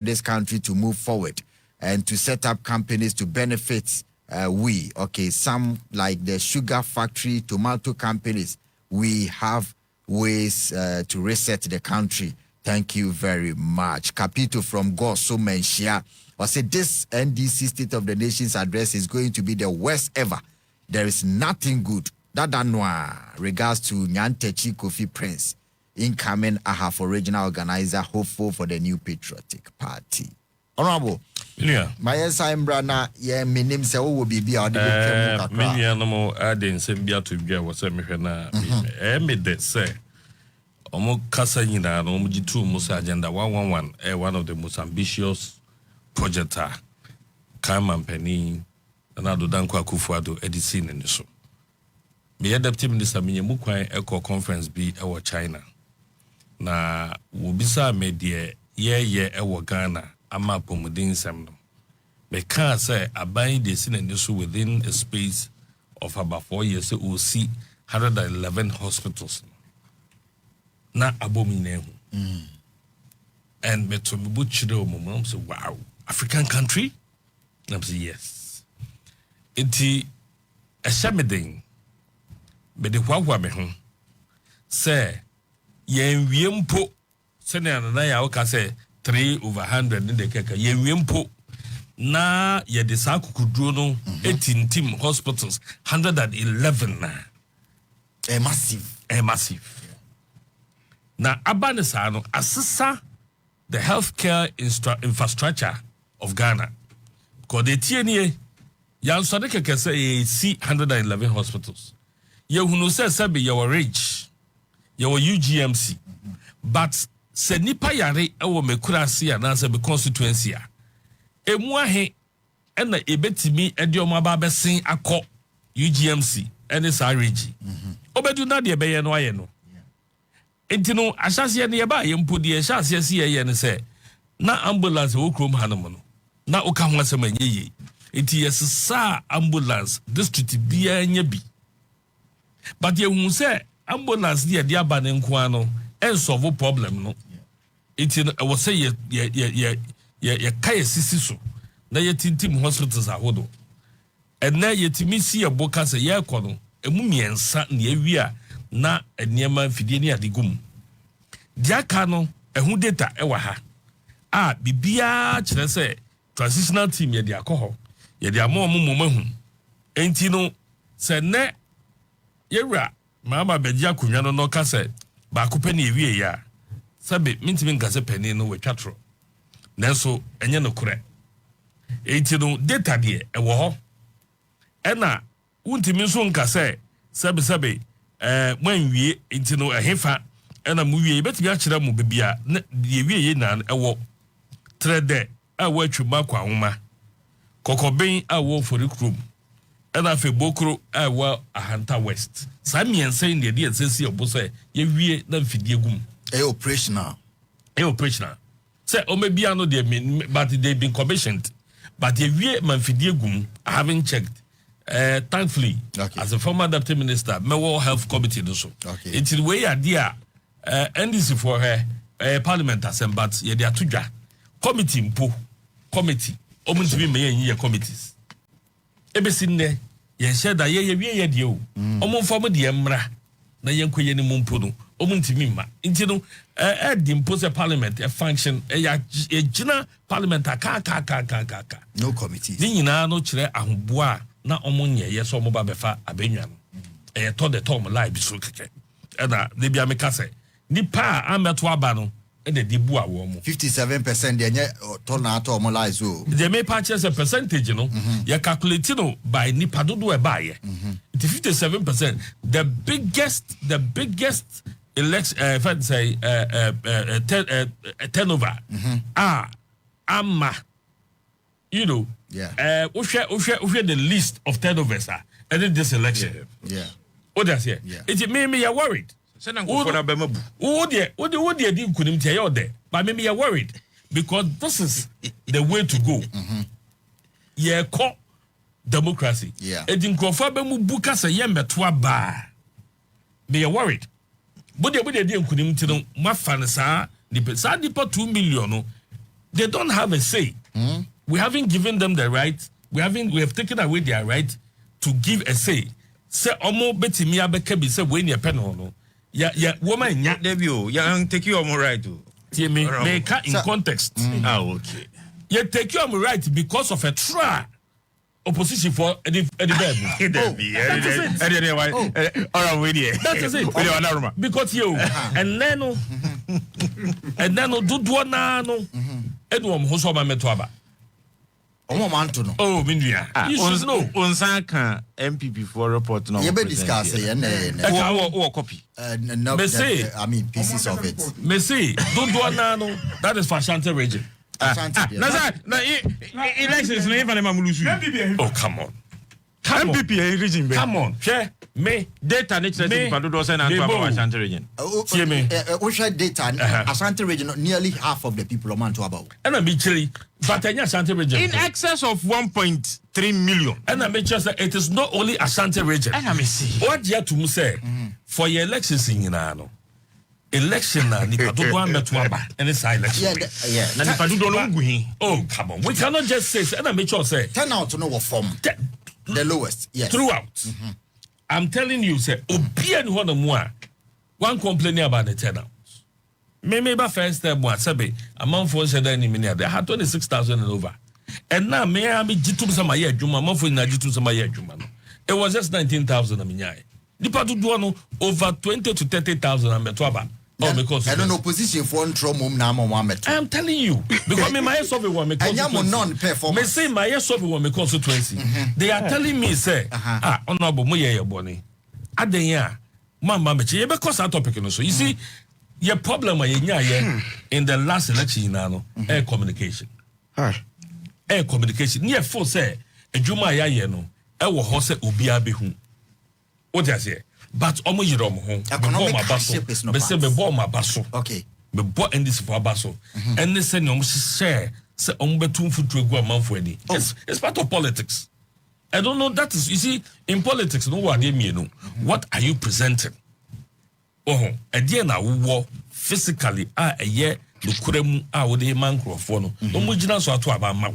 this country to move forward and to set up companies to benefit some like the sugar factory, tomato companies. We have ways to reset the country. Thank you very much. Capito from Goso Menshia. I said this NDC State of the Nation's address is going to be the worst ever. There is nothing good. Dadanwa. Regards to Nyantechi Kofi Prince, incoming AHAF original organizer, hopeful for the new patriotic party. Honorable. Yeah. My I'm brana yeah my name say will be out the many animal adding same beer to beer was a mechana made that say Omo Casa Yina no Mujitu Musa Agenda 111 one of the most ambitious projects Kaiman Penny and Ado Dankwa Kufuado Edison and so. Me Deputy Minister Minyamukwa Eco Conference be our China. Na Wubisa media ye our Ghana. Ama pomodin semno. Me can say abide the sin and issue within a space of about 4 years. So we'll see 111 hospitals. Na abomine. And me to me butchero mom say wow, African country? And I say yes. Iti a shameding. But the wawa me home. Say yen wiempo sene na ya oka say 3/100 in the keka ye wimpo na ye de sa kukuduro no 18 team hospitals 111 na massive na abane sa no asesa the healthcare infrastructure of Ghana ko de tie nie ya so de keka say ye see 111 hospitals ye hunu say sabe ye rich ye UGMC but se nipa yare ewo mekurasi ananse be constituency a emu ahe na ebetimi ediom aba besen akọ UGMC ene sa regi obedu na de beye no aye no entino ahyase ne yeba ye mpodi ahyase se ye ne se na ambulance wo krom hanom no na oka ho asem anyeye enti yesesa ambulance district bia nya bi but ye hu se ambulance de aba ne nko ano and solve problem no it was say ye kaya sisi so na ye tintim hospitals ahodo and na ye timi si ye boka say ye kono emu miensa na ye wi na eniema fidie ni adigum dia ka no ehu data e wa ha bibia kire say transitional team ye dia akoho ye dia mo mahu enti no se ne ye wura mama begia kunwa no ka say ba ko pani ewie ya sabe mintimi ngase pani no wetwatro nanso enye no kure enti no data de e wo ho ena untimi so nkase sabe manwie enti no ehefa ena mu wie betimi a kire mu bibia na de wie ye na e wo trede a wo atwuma kwa homa kokoben a wo for recruit ena fe bokro a wo ahanta west samiense in de ensesi oboso ye wie na mfidie gum operational say o maybe I know they but they've been commissioned but the wie mfidie gum I haven't checked thankfully as a former deputy minister me health committee do so it's the way idea NDC for her parliament assembly but ye dey atudwa committee omuntimi me ye committees ebesinne ye share da ye wie ye de o omomfo mo de mra na ye nkoye ni mumpo no omuntimi ma nti no the impose parliament a function ya gina parliament aka no committee ni nyina no kire ahoboa na omonye ye so mo ba befa abenwa no to the tom live so keke na de bia me ka se nipa ameto aba no de dibu awo mo 57% de nye to na ato mo live so de me purchase a percentage no ya calculate no by nipa dodo e ba ye 57% the biggest election if I say turnover you know we the list of turnovers and in this election what does here it made me worried but maybe you're worried because this is the way to go call democracy and in Kofabe Buka say yembetua ba they are worried but they didn't couldn't my fan sa nipa 2 million they don't have a say. We haven't given them the right. We have taken away their right to give a say. Say omo betimi abeka bi say we ne pen no. Ya woman nya Debio, ya take you omo right to. Tie me make in context. Okay. You take your right because of a trial opposition for the bed. That is it. Because you and then do na no edwom ho so ba metwaba. Oh, Mindia. You should know. Unsaka NPP for report no. You be discuss copy. No, I mean pieces of it. Messi, don't do no. That is for Ashanti region. Elections no even mamulusu. Oh, come on. NPP region. Come on. Share me data nature people do say na to Ashanti region. We share data Ashanti region nearly half of the people man to about. And I be chilly, but Ashanti region in excess of 1.3 million. And I make sure that it is not only Ashanti region. And I may see what you to say for your elections in no. Election na nipa do one metwaba and it's election. Yeah. Na nipa do no nguhi. Oh, come on. We cannot just say and I make sure say turn out to know what form. The lowest, yes. Throughout. I'm telling you, say, Obian one complaining about the turnouts. Maybe first step one, Sabe, a month for said any minute, they had 26,000 and over. And now, may I be Jitum Samaya Juma, month for Najitum Samaya Juma. It was just 19,000 a minute. Dipatu Duano over 20 to 30,000 and Metwaba. Oh, because I don't know position for one trauma now, Mohammed. I am telling you, because my yes of one because non-performance. Say my yes of one constituency. They are telling me, say, honorable Moya Bonnie. Adenya, Mama Mechi, because our topic, so you see, your problem in the last election, air communication. Air communication. Near four say, a Juma Yayeno, I will horse Ubia Bihu. What I say? But omo yirom ho economic hardship is no part. Me bo ma baso. Okay. Me bo NDC for baso. And they say no share say omo betum futu egu amanfo ani. It's part of politics. I don't know, that is, you see, in politics no what they mean. What are you presenting? Oh, a dear na wo physically a year the kuremu a wo de man crofo no. No mo gina so ato aba ma.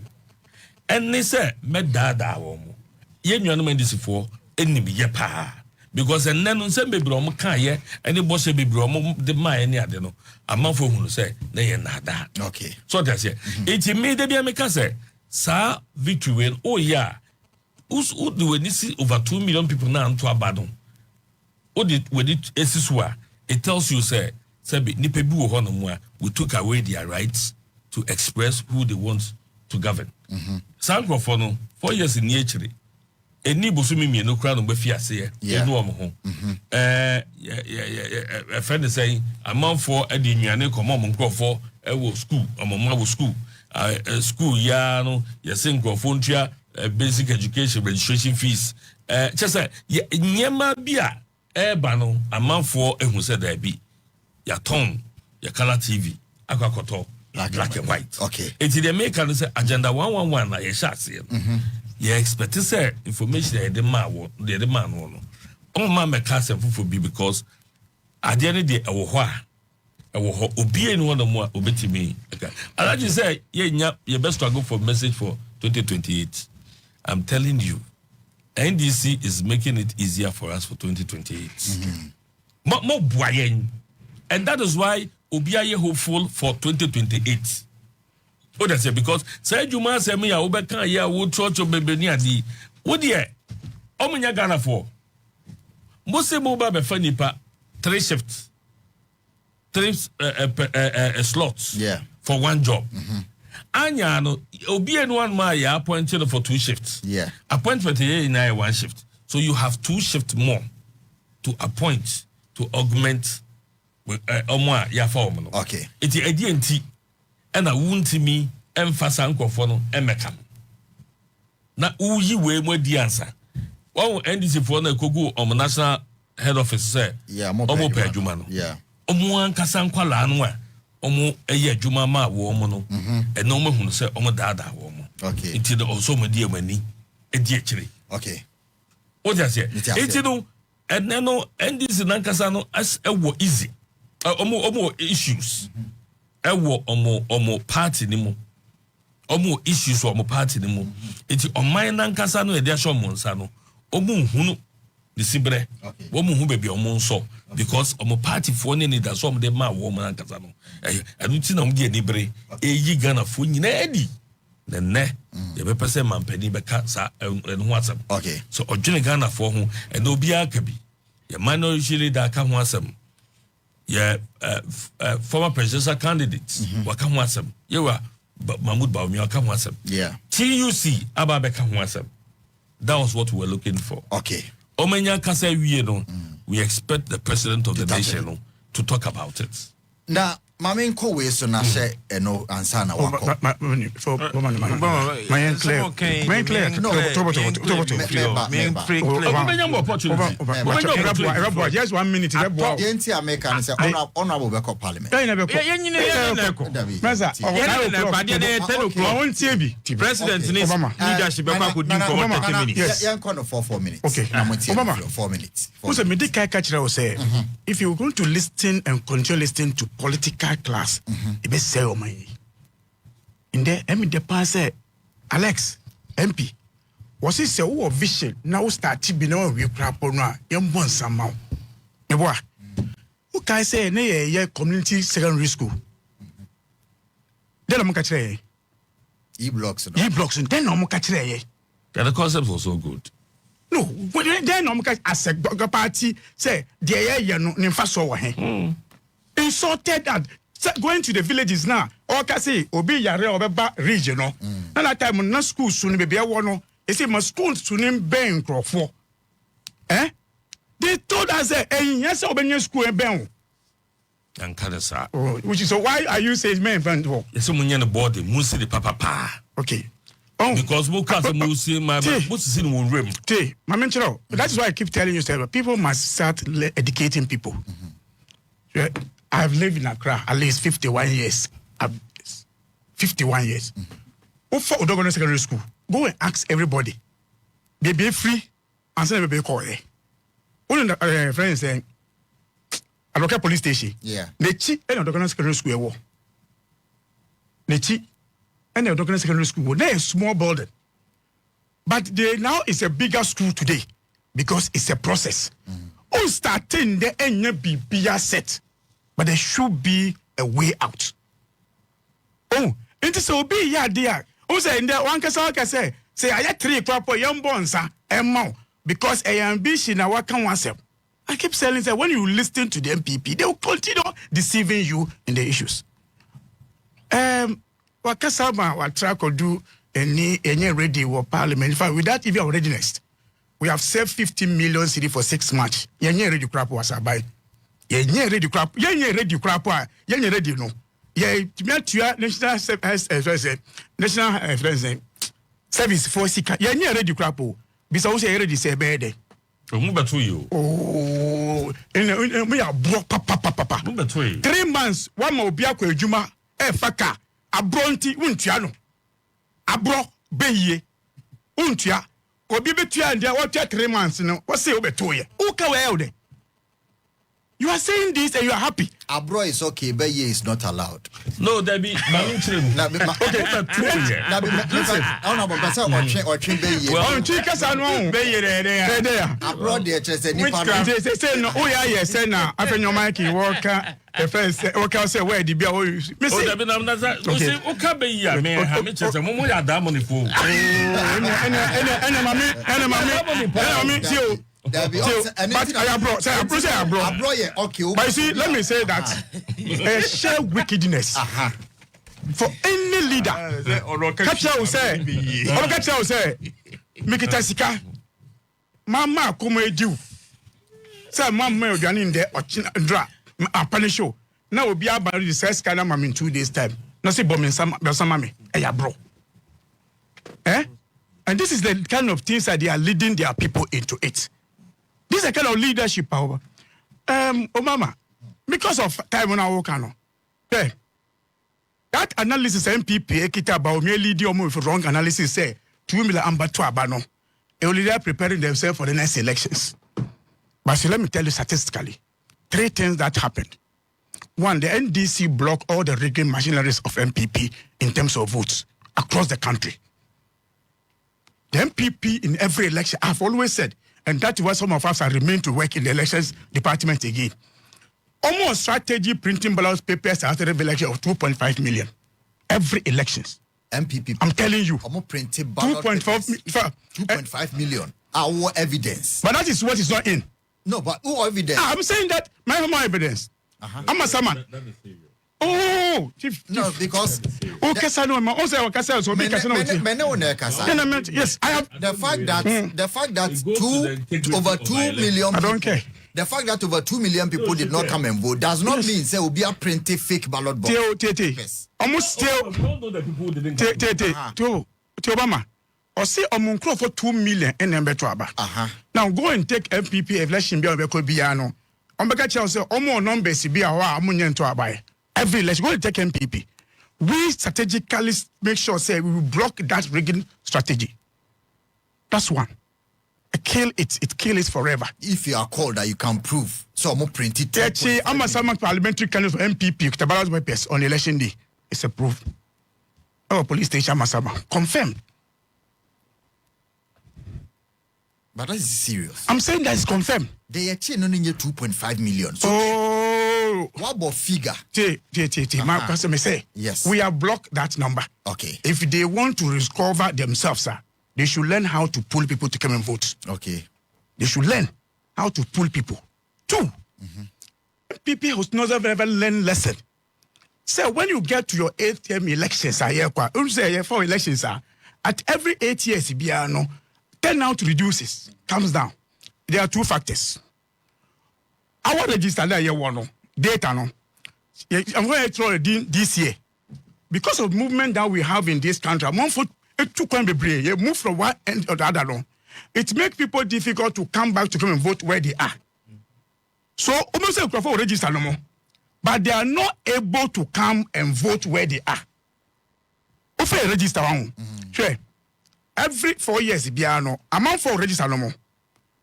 And they say me dada wo mo. Ye nuanu NDC for enim ye pa. Because and then some baby room can ye any boss baby room the my any other no a month for who say they nada. Okay. So that's it. It made the be say sir victory when oh yeah. Who's do we see over 2 million people now to abandon? What did when it tells you say nipebu honomwa we took away their rights to express who they want to govern. Sankrofo 4 years in nature. Eni bosumi mi no kra no ba fi ase ye no omo ho a friend say amanfo ade nnuane komo omo nkrofo e wo school omo ma wo school school ya no ye se nkrofo ntua basic education registration fees chese nyema bia e ba no amanfo ehun se da bi ya ton ya color tv akwakoto black and white. Okay. Enti the make can say agenda 111 na ye sha ase yeah, expect to say information the man no. Oh man me cast for be because at the end of the day I will obi any one more obetimi. Okay. I just say you best struggle for message for 2028. I'm telling you, NDC is making it easier for us for 2028. More buoyant. And that is why obi aye hopeful for 2028. Oh, that's it, because say you must say me, I will be can ya would church of baby near the would ye Omunya Ghana for Mose Moba be funny pa 3 shifts, 3 slots for one job. Anya no obi and one ma ya appointed for 2 shifts. Yeah. Appointment here in 1 shift. So you have 2 shifts more to appoint to augment omwa ya for no. Okay. It's AD&T. And I won't me emphasize no emeka. Na uyi we mo di answer. One NDC for na kogu on national head office say. Yeah, mo pe adwuma no. Yeah. Omo ankasa nkwala no a omo eye adwuma ma wo omo no. E no mo hunu say omo daada wo omo. Okay. Enti the also mo di amani e di akire. Okay. O just say. Enti no and no NDC nankasa no as e easy. Omo issues. Ewo omo party ni mo omo issues omo party ni mu enti oman nankasa no e dey show mo nsa no omo hunu the sibre omo hu bebi omo nso because omo party for ni da so omo dey ma wo mo nankasa no anu ti na omo dey nibre eyi Ghana fo nyina edi ne ye be pese mampani be ka sa enu asem okay so odwene Ghana fo ho and obi aka bi ye minority leader ka ho asem ye former presidential candidates waka ho asem ye wa Mahmoud Bawumia waka ho asem TUC aba be ka ho asem. That was what we were looking for. Okay. Omenya kasa wiye no we expect the president of the nation no to talk about it. Now Mama nko we so na she eno ansa na wako. For woman clear. No, just 1 minute. Yenti American say honorable beko parliament. President leadership could do for 30 minutes. Yeah, 4 minutes. Okay. 4 minutes. Who's a medical catcher will say if you're going to listen and continue listening to political class, it be say oh my. In there, the pass say Alex MP. Was it say who vision now start to be no we crap on young one somehow. Who can say ne community secondary school? Then I'm catch E-blocks. E-blocks and then I'm catch The concept was so good. No, then I'm catch as a party say the no fast over here. Insulted that going to the villages now. Or can say obi yare obeba regional. And that time na school soon be one. They say my school soon ben crofo. They told us that yes obenye school ben. And kanasa. Which is so why are you saying men friend work? Yes, munye na board musi the papa. Okay. Because we can't musi my musi in one room. That is why I keep telling you that people must start educating people. I have lived in Accra at least 51 years. 51 years. For Odogono Secondary School, go and ask everybody. They be free and send everybody call. One of the friends saying, I look at police station. Yeah. Nechi and Odogono Secondary School. Nechi and Odogono Secondary School. They are a small building. But they now is a bigger school today because it's a process. On starting the NPP set. But there should be a way out. It is so be ya dear. Who say in there one can say I had 3 crap for young bonsa and more because a ambition I work on myself. I keep saying that when you listen to the NPP, they will continue deceiving you in the issues. What Kasama what track or do any ready for parliament. In fact, with that, if you are readiness, we have saved 50 million cedi for 6 months. Yenye ready crap was a buy. Yenye ready crap. Yenye ready crap. Yenye ready no. National service for sika. Yenye ready crap. Bisa use ready say bede. Mumba to you. Oh, we are broke papa. 3 months. One more biya kwa juma. Faka. Abronti untiano. Abro beye. Untia. Obi betua and what 3 months no. What say obetoye? Uka we You are saying this and you are happy. Abro is okay, but ye is not allowed. No, there be okay. Abro there just any say no. Oh yeah, yes, na. After your mic, you walk. The first okay, say where the beer. Oh, there be na say okay be ya me. Ha me chese mo mo ya da money phone. But I brought. Okay. But you see, let me say that share wickedness for any leader. Catcher will say, make it a sika. Mama, come with you. Say, Mama, you're in there or dra. A punish show. Now we'll be about the size kind of in 2 days' time. No, say, bombing some mammy. Hey, bro. And this is the kind of things that they are leading their people into it. This is a kind of leadership power. Mama, because of time when I work on that analysis NPP kita about me leading with wrong analysis say 2 million ambato abano. They only are preparing themselves for the next elections. But so let me tell you statistically, 3 things that happened. 1, the NDC blocked all the rigging machineries of NPP in terms of votes. across the country. The NPP in every election, I've always said, and that's why some of us are remain to work in the elections department again. Almost strategy printing ballot papers after the election of 2.5 million. Every elections. NPP. I'm telling you. Almost printed ballot 2.5 million. Our evidence. But that is what is not in. No, but who evidence? I'm saying that my evidence. I'm a Saman. Oh, chief. No, because yes, I have the fact that over 2 million. I don't care. The fact that over 2 million people did not come and vote does not mean say will be a printed fake ballot box. Almost still. Obama. Or say Omunkro for 2 million in Mbetwaba. Now go and take NPP election be obeko biano. Ombeka cha say omo numbers be awa amunye nto abai. Every election go and take NPP. We strategically make sure say we will block that rigging strategy. That's one. It kill it forever. If you are called that you can prove. So I'm printed. I'm a Saman parliamentary candidate for NPP the ballot papers on election day. It's a proof. Our police station Masama confirmed. But that is serious. I'm saying that is confirmed. They are only 2.5 million. So what about figure? My customer say, yes, we have blocked that number. Okay. If they want to recover themselves, sir, they should learn how to pull people to come and vote. Okay. They should learn how to pull people. Two, people who's not ever learn lesson. So when you get to your 8th term elections, for elections, at every 8 years, turnout reduces, comes down. There are two factors. Our register data no. I'm going to throw it this year. Because of movement that we have in this country, move from one end or the other. No. It makes people difficult to come back to come and vote where they are. So almost register no more. But they are not able to come and vote where they are. If they register sure. Every 4 years, amount for register no more.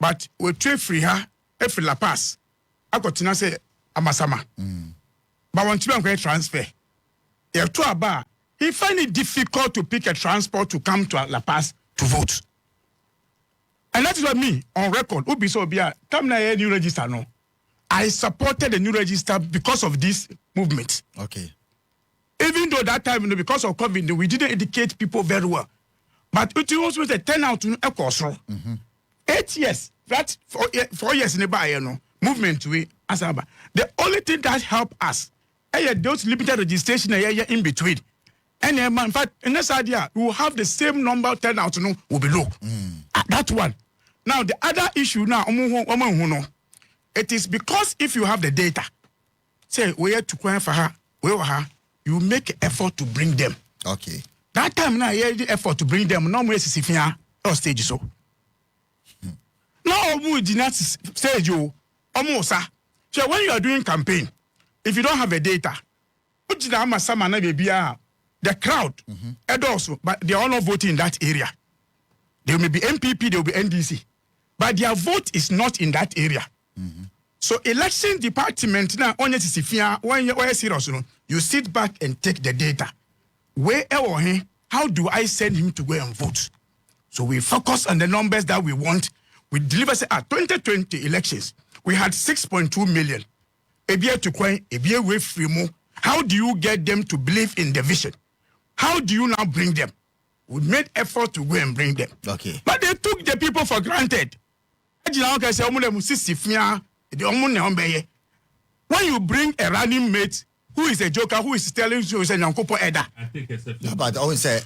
But we trade free her, every La Paz. I got to say, Amasama. But when you transfer, he find it difficult to pick a transport to come to La Paz to vote. And that's what me, on record, Ubi so be a come na new register no. I supported the new register because of this movement. Okay. Even though that time, because of COVID, we didn't educate people very well. But it also a turnout to a course. 8 years, that's 4 years in the buy, movement we asaba. The only thing that help us, those limited registration in between. And in fact, in this idea, we will have the same number turnout will be low. That one. Now the other issue now, it is because if you have the data, say where to go for her, you make effort to bring them. Okay. That time now, the effort to bring them. No more or stage so. Now we did not stage you almost. So when you are doing campaign, if you don't have the data, the crowd, also, but they are all not voting in that area. They may be NPP, they will be NDC, but their vote is not in that area. So election department now when you're serious, you sit back and take the data. How do I send him to go and vote? So we focus on the numbers that we want. We deliver at 2020 elections. We had 6.2 million. How do you get them to believe in the vision? How do you now bring them? We made effort to go and bring them. Okay. But they took the people for granted. When you bring a running mate who is a joker, who is telling you is a Nyankopo Eda. Yeah, but I always say,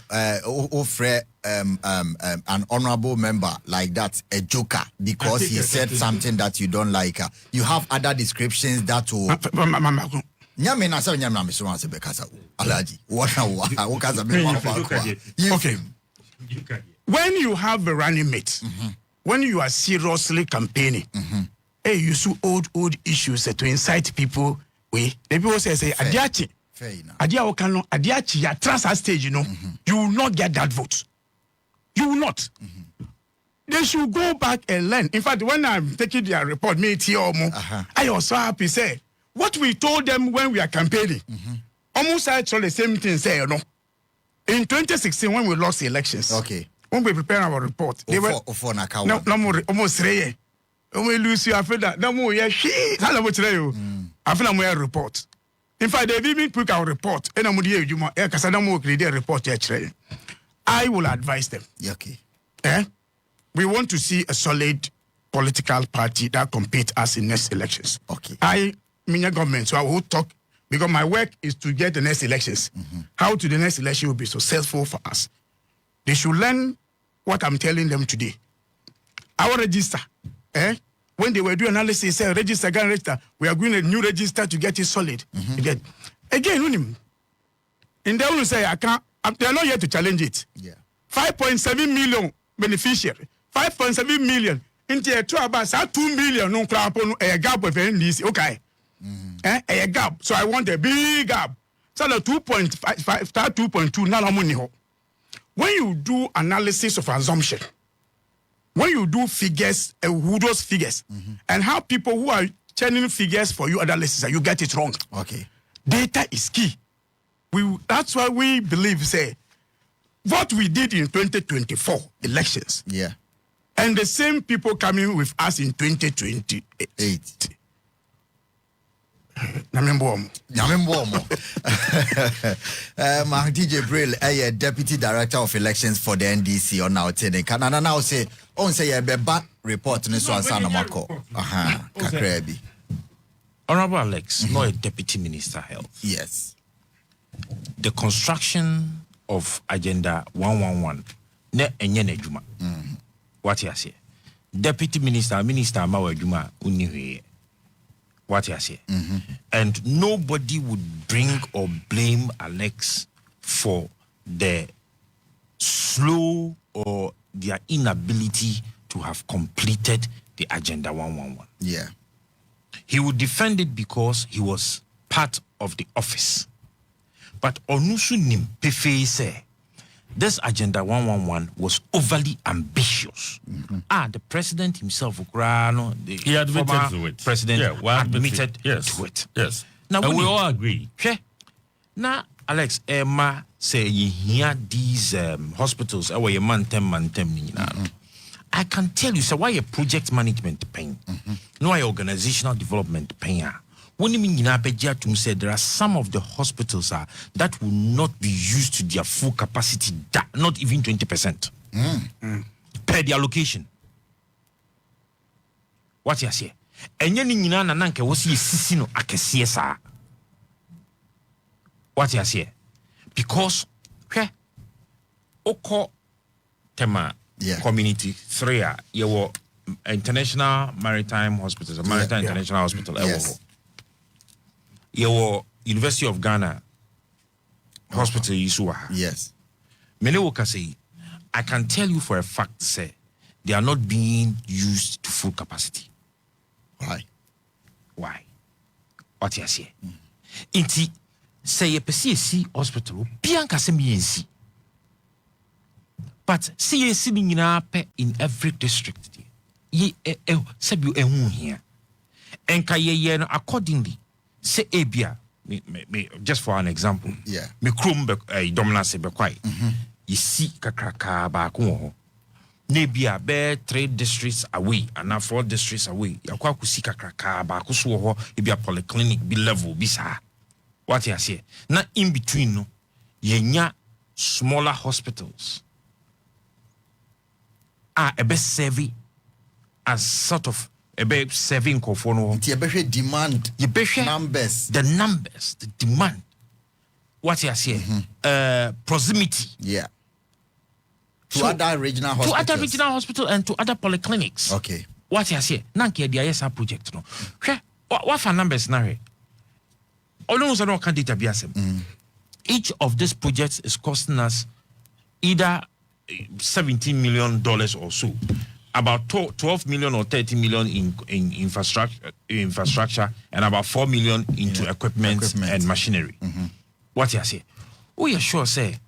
an honorable member like that, a joker, because he said something that you don't like. You have other descriptions that will. Okay. When you have a running mate, when you are seriously campaigning, you see old issues to incite people. The people say, Adiachi, Adiachi, ya transfer stage, you will not get that vote. You will not. They should go back and learn. In fact, when I'm taking their report, I also happy say, what we told them when we are campaigning, almost I told the same thing, say, In 2016, when we lost the elections, okay, when we prepared our report, they were no more almost 3 years. When we lose you, I feel that no more. Yeah, she. I feel I'm a report. In fact, they even put our report. And I'm here. You might because I don't more create a report yet. I will advise them. Okay. We want to see a solid political party that compete us in next elections. Okay. I mean government, so I will talk because my work is to get the next elections. How to the next election will be successful for us. They should learn what I'm telling them today. Our register, when they were doing analysis, say register, we are going a new register to get it solid. Again, in they will say they are not here to challenge it. Yeah. 5.7 million beneficiary, 5.7 million. Into a 2 million no crap on a gap with NDC. Okay. A gap. So I want a big gap. So the 2.5 start 2.2 now money. When you do analysis of assumption, when you do figures, who those figures, and how people who are churning figures for you analysis, you get it wrong. Okay. Data is key. That's why we believe, say, what we did in 2024 elections. Yeah. And the same people coming with us in 2028. DJ Brill, a deputy director of elections for the NDC on now today. Can I now say, on say a bad report in this one, Sanamako? Kakrebi. Honorable Alex, not a deputy minister health. Yes. The construction of Agenda 111, ne enyene juma. What you say? Deputy Minister Mawa Juma Uniwe. What you say? And nobody would bring or blame Alex for the slow or their inability to have completed the Agenda 111. Yeah. He would defend it because he was part of the office. But Onusu Nimpefe say this Agenda 111 was overly ambitious. The president himself, he admitted to it. President admitted to it. Yes. Now and we all agree. Now, Alex, Emma say you hear these hospitals, I can tell you, so why a project management pain, no organizational development pain. When you mean said there are some of the hospitals that will not be used to their full capacity, not even 20% per the allocation. What you say? And you na nanke was ye sisino akesiesa. What you say? Because oko tema community 3 you International Maritime Hospitals, Maritime International Hospital. Yes. Your University of Ghana Hospital Yisuwa. Yes. Melewoka say, I can tell you for a fact, say, they are not being used to full capacity. Why? What you say? Inti say a PCC hospital, Bianca Semiensi. But CAC in every district. Ye sabu here. And kaye accordingly. Say Abia, just for an example. Yeah. Me krum dominance be kwai. You see kakraka ba ko. Nebia be 3 districts away and 4 districts away. Ya kwa ku see kakraka ba ko so ho e bia polyclinic be level bi sa. What you say? Na in between no yenya smaller hospitals. A be serving as sort of about serving kofono. Demand. Numbers. The numbers, the demand. What you say? Proximity. Yeah. To other regional hospitals. To other regional hospitals and to other polyclinics. Okay. What you say? Nanki the ISA project no. What for numbers now? No can data be Each of these projects is costing us either $17 million or so. About 12 million or 30 million in infrastructure and about 4 million into equipment and machinery. What you say? We are sure say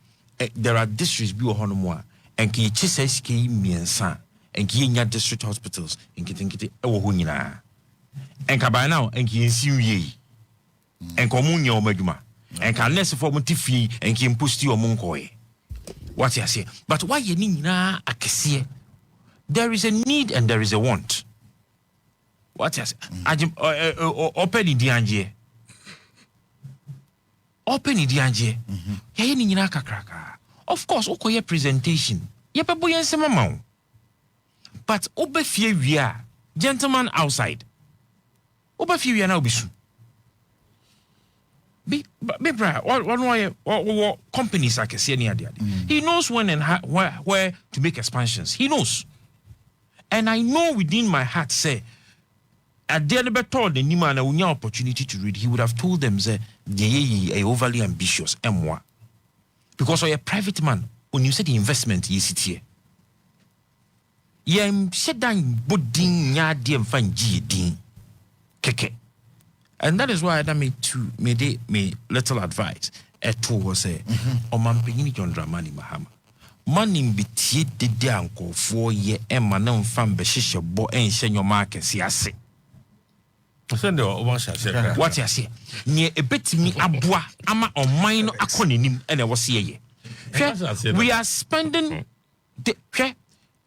there are districts be more and ki chise ki miensa and ki nya district hospitals in kitinkiti ewo ho nyina. And ka by now and ki nsiu ye. And komunya o madwuma. And ka nurse for mo tifi and ki imposti o mo nkoe. What you say? But why you need na akese? There is a need and there is a want. What you say? Open the anje. Open the anje. Ya ni nyina kakraka. Of course, okoye presentation. Ye pe boyen se mama. But obefie wia, gentleman outside. Obefie wia na obisu. Be bra, what companies are kesiani adi. He knows when and how, where to make expansions. He knows. And I know within my heart, say, at the end of the Nima and a opportunity to read, he would have told them, say, they are overly ambitious, M1. Because you're a private man, when you say the investment, you sit here. You said that boarding ya dear fan G din. Keke. And that is why I made me little advice. Eto was a man beginning John Dramani Mahama. Money be tea de uncle 4 year and man fan beshisha bo and shen your market see I say. What you say? Near a bit me abwa ama on mine acronym and I was here. We are spending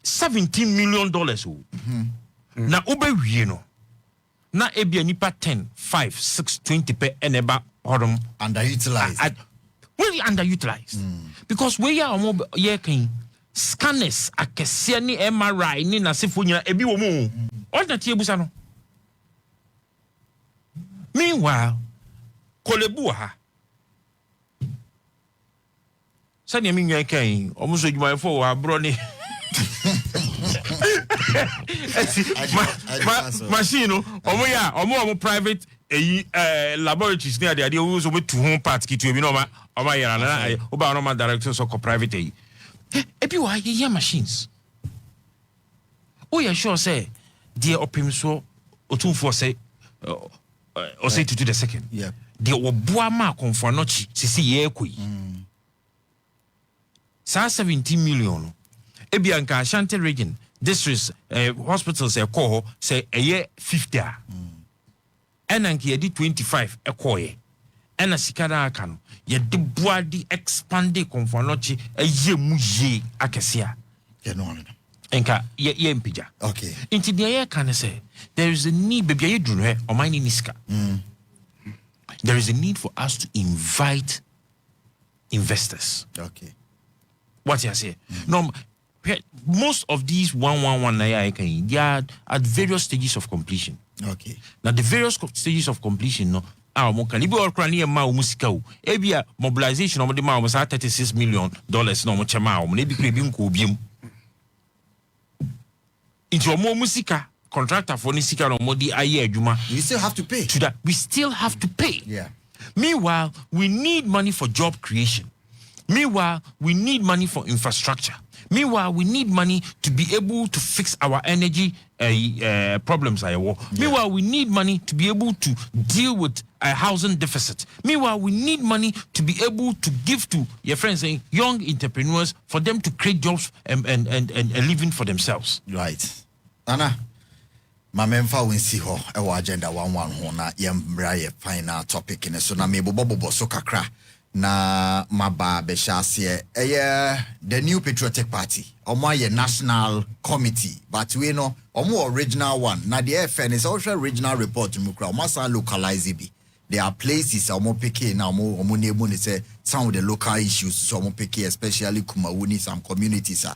$17 million. Now ube you know. Na ebia nipa 10, 5, 6, 20 per eneba hodom underutilized. Really underutilized. Because we are more yekin scanners akese ni MRI ni na sefo nyina ebi wo mu. All that yebusa no. Meanwhile, kolebu ha. Sani mi nyan kan omo so djuma fo wa bro ni. Machine, omo private laboratories near the idea who's with 2 home parts kit you know my yana directors of private epi machines. Oh yeah, sure say dear opim so otumfo say or say to the second. Yeah. The obuama konfanochi sisi ye koi. Sa 17 million. Ebianka Ashanti region districts hospitals call say a year 50 and anki di 25 ekoye and a sikada akano ye de boadi expande konfanochi a ye muye akesia enka ye mpija. Okay. Into the air can say there is a need baby you do no or mine niska. There is a need for us to invite investors. Okay. What you say? No. Most of these 111 they are at various stages of completion. Okay. Now the various stages of completion no mo kan ibi orkrani ma o musika o ebia mobilization o de ma o $36 million no mo chema o na ebi kure bi nko obiem. Into mo musika contractor for ni sika no mo di aye adwuma. You still have to pay. To that we still have to pay. Yeah. Meanwhile, we need money for job creation. Meanwhile, we need money for infrastructure. Meanwhile, we need money to be able to fix our energy problems. Meanwhile, we need money to be able to deal with a housing deficit. Meanwhile, we need money to be able to give to your friends, saying young entrepreneurs, for them to create jobs and a living for themselves. Right. Anna, my memfa win see ho e agenda 11 ho na yembra ye final topic in so na me bobo so kakra. Na maba beshase the new patriotic party omo ye national committee but we know omo original one na the FN is also regional report mukra omo san localize bi there are places omo pick na omo nebu ni say some of the local issues so omo pick especially Kumawuni some communities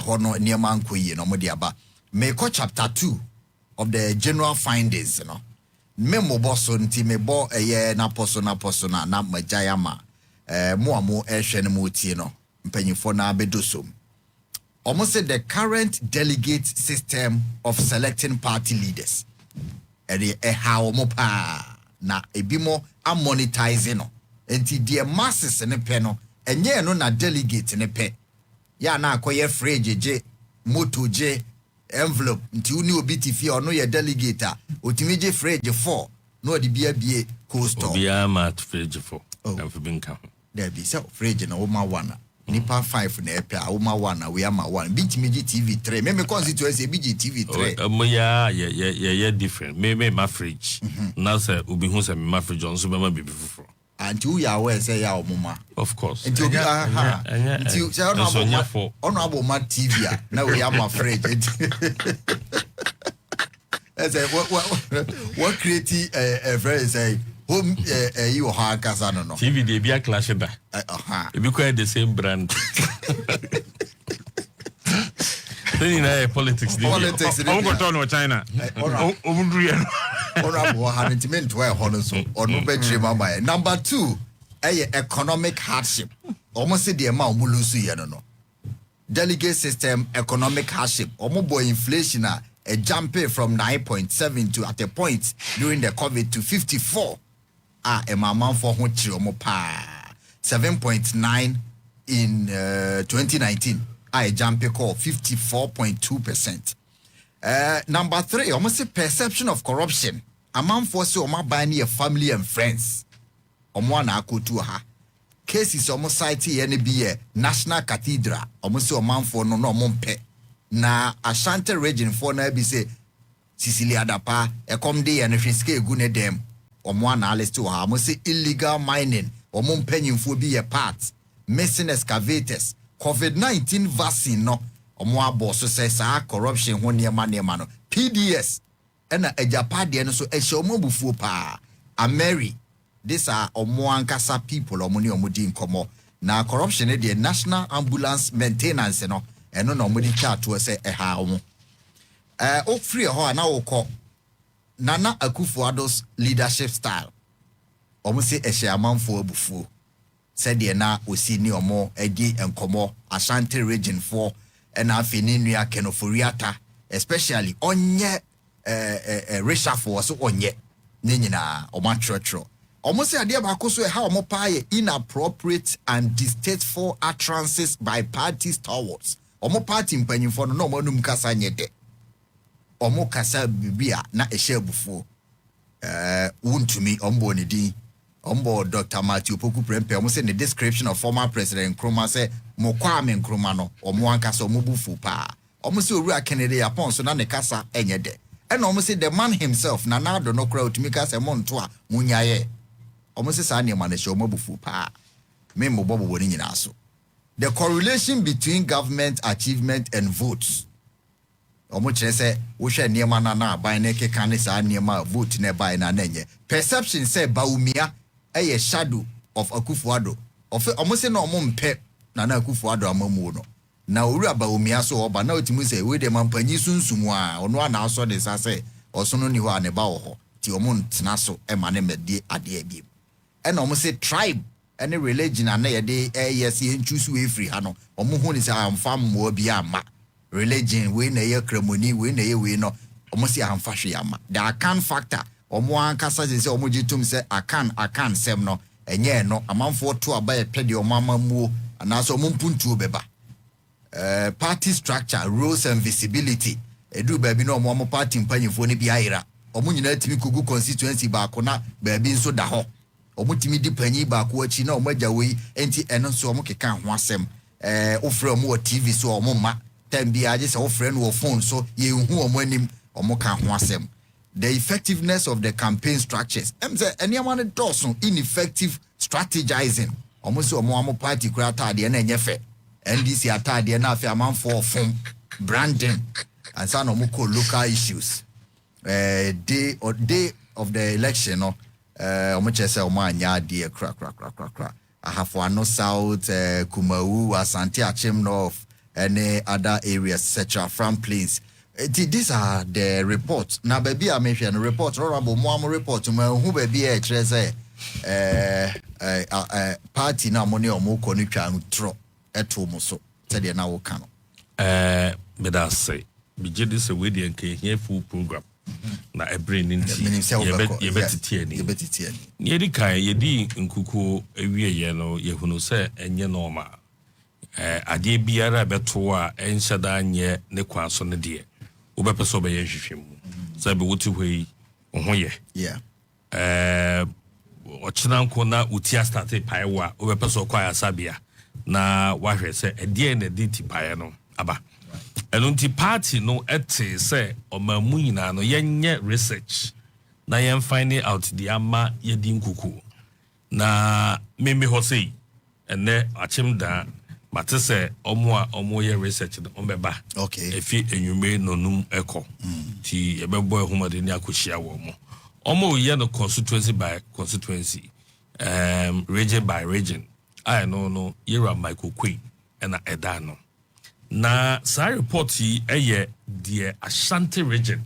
hono niema nkoyi no omo de aba me ko chapter 2 of the general findings no memo boso nti me bo na poso na majayama mo ehwe mo tie no mpanyifo na bedosom almost said the current delegate system of selecting party leaders how mo pa na ebimo am monetizing no enti the masses ne pe no enye no na delegate ne pe ya na akoye fridge je moto je envelope nti uni obi tifi ono ye delegate a otimi je fridge 4 no de bia coast obi ama fridge 4 na fi binka there be so fridge na oma 1 nipa 5 na epe a oma 1 we ama 1 bitimi TV 3 me constituency BG TV 3 mo ya different me my fridge na say obi hu say my fridge on so be ma bibi fufuro and you are aware say ya omuma. Of course. And you say honorable man TV. Now we am afraid. I say what creative a very say home you ha kasa no. TV dey be a clash da. It be quite the same brand. Then politics. Politics. I'm going to turn on China. Honorable Harrington to a honor or no bedroom. Number 2, economic hardship. Almost the amount mulusu no. Delegate system economic hardship. Omobo inflation a jump from 9.7 to at a point during the COVID to 54. A mama for hunchi omopa 7.9 in 2019. I jump call 54.2%. Number 3, almost a perception of corruption. A man for so my buying a family and friends. One akutu ha. Cases almost cited NBA National Cathedral. Almost a man for no mumpe. Na Ashanti region for na be say Sicilia dapa e come day and fiske gune dem. One alice to ha. Almost illegal mining. Mumpenny for be a part. Missing excavators. COVID-19 vaccine no omo aboso say sa corruption ho ne ma no PDS ena ejapade no so ehye omo bufuo pa Ameri this are omo ankasa people omo ne omo di nkomo na corruption the National Ambulance Maintenance no eno no omo di chato say eha omo o free ho na wo kọ Nana Akufo-Addo's leadership style omo say ehye amanfo abufuo said the na osi ni omo edi enkomo Ashanti region for and afini nua kenoforiata especially onye reshuffle so onye ne nyina omo atwetro omo say ade ba ko so e ha omo paaye inappropriate and distasteful utterances by party stalwarts omo party mpanyimfo no omo num kasa nyede omo kasa bibia na ehye abufuo wuntumi ombo ne din Ombo Dr. Matthew Poku Prempe, almost say the description of former President Nkrumah say Mokwame Nkrumah no omuanka so mubufu pa. Almost say Ura Kennedy upon so na ne kasa enyede. And almost say the man himself na do no crowd to make us a montoa munyaye. Almost say sa ne man show mubufu pa. Me mo bobo woni nyina so. The correlation between government achievement and votes. Almost say wo hwe niema na ban na keka ne sa niema vote ne ban na nenye. Perception say Baumia a shadow of Akufo-Addo. Of almost no mumpe Nana Akufo-Addo amamu no. Na uri Baumia so oba na otimu say we de mampanyi sunsumu a ono na aso de sa say osono ni ho aneba wo ho ti omo ntena so e ma ne mede ade abiem. E na omo say tribe any religion na ye de yes ye nchusu we free ha no omo hu ni say amfa mo bia ama religion we na ye kramoni we na ye we no omo say amfa hwe ama. The account factor omo ankasa se omo gitum se akan sem no enye no amanfo to aba pede omo amamuo anaso omo mpuntuo beba party structure roles and visibility edu ba bi no omo party mpanyimfo ne bi ayira omo nyina timi kugu constituency ba ko na ba bi nso da ho omo timi di panyi ba ko achi na omo agyawe enti eno so omo keka ho asem ofre omo o TV so omo ma time bi age se ofre no phone so ye hu omo anim omo ka ho asem. The effectiveness of the campaign structures. Anyone does ineffective strategizing. Almost omo party creata de na enyefe. NDC atade na afi amam for form branding and some local issues. Day of the election no omo chese omo anya de kra. Ahafo South, Kumau, Asante Achim North, and other areas such as Front Plains. These are the reports. Now, baby, I mentioned a report. Honorable Moamo report. Who baby a treasure party now money or more connection throw at home so. Said you now can. But I say, be this a wedding and here full program. Na a brain in you better tierney. Yedika, yedi in cuckoo, a weir yellow, yehuno say, and ye norma. Ade biara betoa enhyada nye ne kwanso ne de obepeso be yehwehwem sabe wotu hwei ohoye ochina nko na utia start paiwa obepeso kwa asabia na wahwe se ede na de ti pae no aba eno nti party no ete se omamu no yenye research na yen find out the ama yedi nkuku na meme ho sei ene achim da mate se omo ye research no ombeba okay efi enwume nonum eko ti ebebo ehumade ni akohia wo mo omo ye no constituency by constituency region by region I no yera Michael Quay ena eda no na sa report yi eye the Ashanti region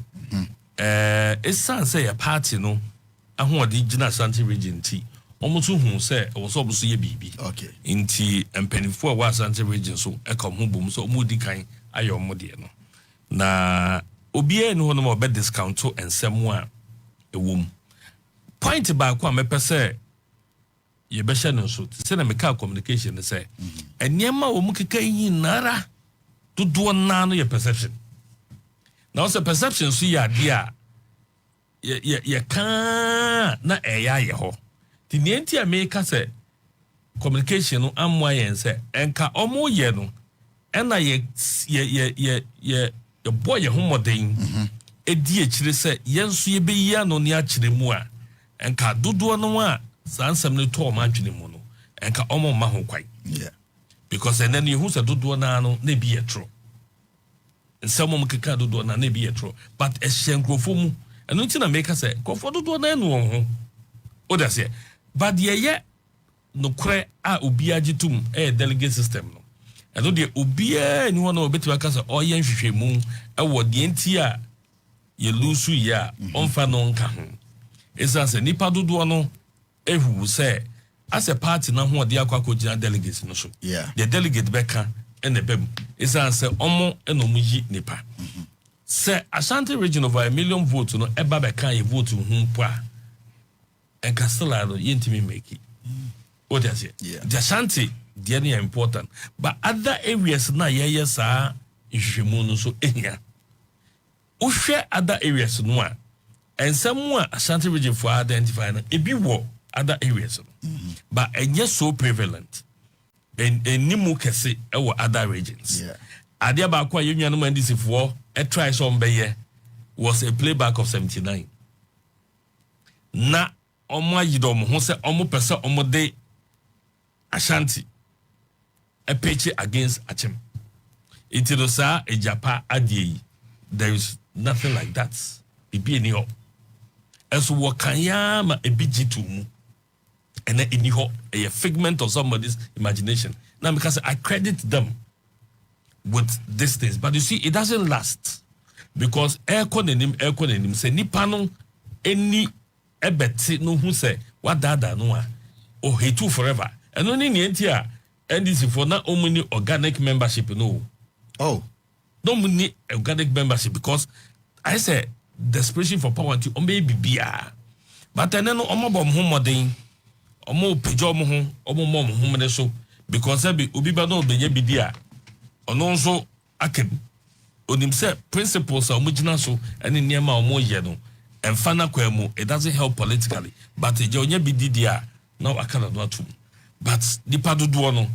esan say a party no ahoɔde gyina Ashanti region ti ɔmo hu sɛ ɛwɔ sɛ ɔmo so yɛ biribi okay nti mpanimfoɔ a wɔ Ashanti region so ɛka ho bom so ɔmo di kan ayɛ ɔmo deɛ no na obiara ne hɔ no ma ɔbɛ discount nsɛm a ɛwɔ mu point baako a mɛpɛ sɛ yɛbɛhyɛ no nso sɛ na meka communication ne sɛ nneɛma a ɔmo keka yi nara dodoɔ naa no yɛ perception na ɔsɛ perception so yɛ adeɛ a yɛ kaa na ɛyɛ ayɛ hɔ ti nenti a meka sɛ communication no ammoa yɛn sɛ ɛnka ɔmo yɛ no ɛna yɛ bɔ yɛ ho mmɔden ɛdi akyire sɛ yɛn nso yɛbɛyi ano ne akyerɛ mu a ɛnka dodoɔ no a saa nsɛm no tɔɔ ɔmo adwene mu no ɛnka ɔmo mma ho kwan because ɛnɛ no yɛhu sɛ dodoɔ naa no na ebi yɛ toro nsɛm ɔmo keka dodoɔ naa na ebi yɛ toro but ɛhyɛ nkurɔfoɔ mu ɛno nti na meka sɛ nkurɔfoɔ dodoɔ naa ɛnu wɔn ho ɔda sɛ but yɛyɛ nokorɛ a obiara gye tom ɛyɛ delegate system no ɛno deɛ obiara ni hɔ na ɔbɛtumi aka sɛ ɔyɛ nhwehwɛmu ɛwɔ deɛ nti a yɛlusu yɛ a ɔmfa no nka ho ɛsiane sɛ nnipa dodoɔ no ɛhuhu sɛ asɛ party no ho ɔde akɔgyina delegate no so deɛ delegate bɛka ɛna ɛbɛm ɛsiane sɛ ɔmo ɛna ɔmo yi nipa sɛ Ashanti region of 1 million vote no ɛba bɛka yɛ vote ho mpo a ɛnka still a no yɛntimi make it what does it the Ashanti deɛ no yɛ important but other areas na yɛyɛ saa nhwehwɛmu no so ɛhia wohwɛ other areas no a ɛnsɛm a Ashanti region for identify no ebi wɔ other areas no but ɛnyɛ so prevalent ɛnimu kɛse ɛwɔ other regions adeɛ baako a yɛnua no ma NDC foɔ try sɛ ɔmbɛyɛ was a playback of 79 na ɔmo ayi dɔ ɔmo ho sɛ ɔmo pɛ sɛ ɔmo de Ashanti pitch against Achim nti no saa ejapa adeɛ yi there is nothing like that ebi eni hɔ ɛso wɔkan ya ma ebi gye to mu ɛna eni hɔ ɛyɛ figment of somebody's imagination now because I credit them with these things but you see it doesn't last because ɛkɔ n'anim sɛ nipa no eni ɛbɛte no hu sɛ wadaadaa no a o hate you forever ɛno ne nti a NDC for na omuni organic membership no no omuni organic membership because I say desperation for power to ombe bibia but then no omo bom ho modern omo pejo mo ho omo mom ho mene so because e be obi ba no benye bidi a ono nso akem onim say principles a omo gina so ene niema omo ye no emfa na kwa mu it doesn't help politically but je onya bidi dia na akana no atum but nipa dodo no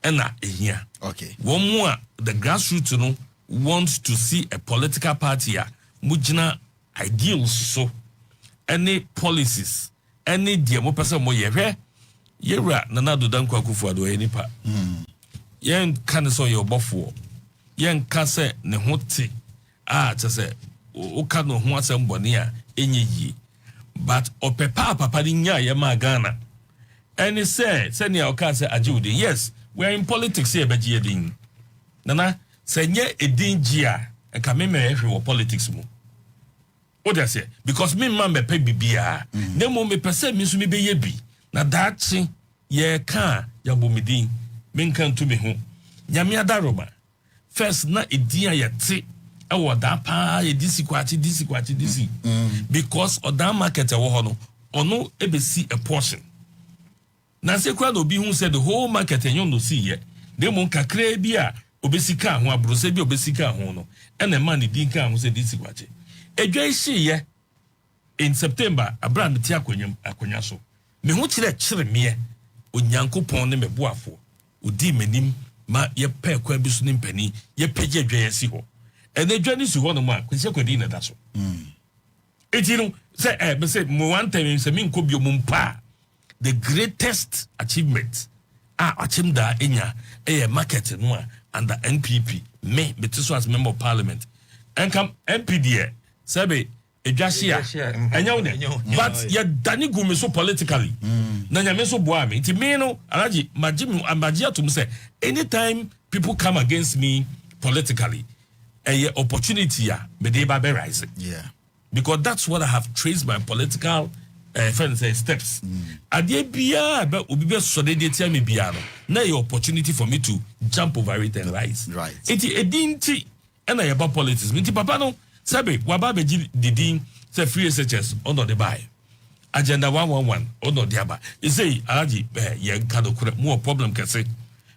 ena ehia okay one more the grassroots no want to see a political party a mugina ideals so any policies any dia mo pese mo yehwe yewra nana do dan kwakufu ado enipa yen kan so ye obofo yen ka se ne hote a tse o ka no ho asem bone a enye yi but opepa papa ni nya ye ma Ghana any say ne o ka se ajiwde yes we are in politics here beji edin nana se nye edin gia e ka me ehwe wo politics mu what I say because me man me pe bibia na mo me pese me so me be ye bi na daachi ye ka ya bomidin me nkan to me ho nyame adaroma first na edin ya te e wo da pa ye disi kwachi because odan market e wo ho no ono ebesi a portion na se kwa no bi hu said the whole market enyo no see ye na mo kakra bi a obesika ho abrose bi obesika ho no e na man din ka ho se disi kwachi edwa ihye in September abrand ti akonya so me ho kire me onyankopon ne meboafo odi manim ma ye pe kwa bi so ne mpani ye pege adwa ye si ho ene adwa ni si ho no ma kwese kwadi na da so eti no se me se mo one time se me nkobio mo mpa the greatest achievement achieved that in a market no under NPP me so as member of parliament and come MPD sabe edwahia enya but ya dani gumi so politically na nyame so boa me nti me no alaji maji atum say anytime people come against me politically a opportunity me dey ba rise because that's what I have traced my political friends steps adie bia ba obi be so dey tia me bia no na a opportunity for me to jump over it and rise right enti edinti na ya ba politics nti papa no sabe waba beji didin say free SHS ono de buy agenda 111 ono de aba you say alaji ye kado kure mo problem kese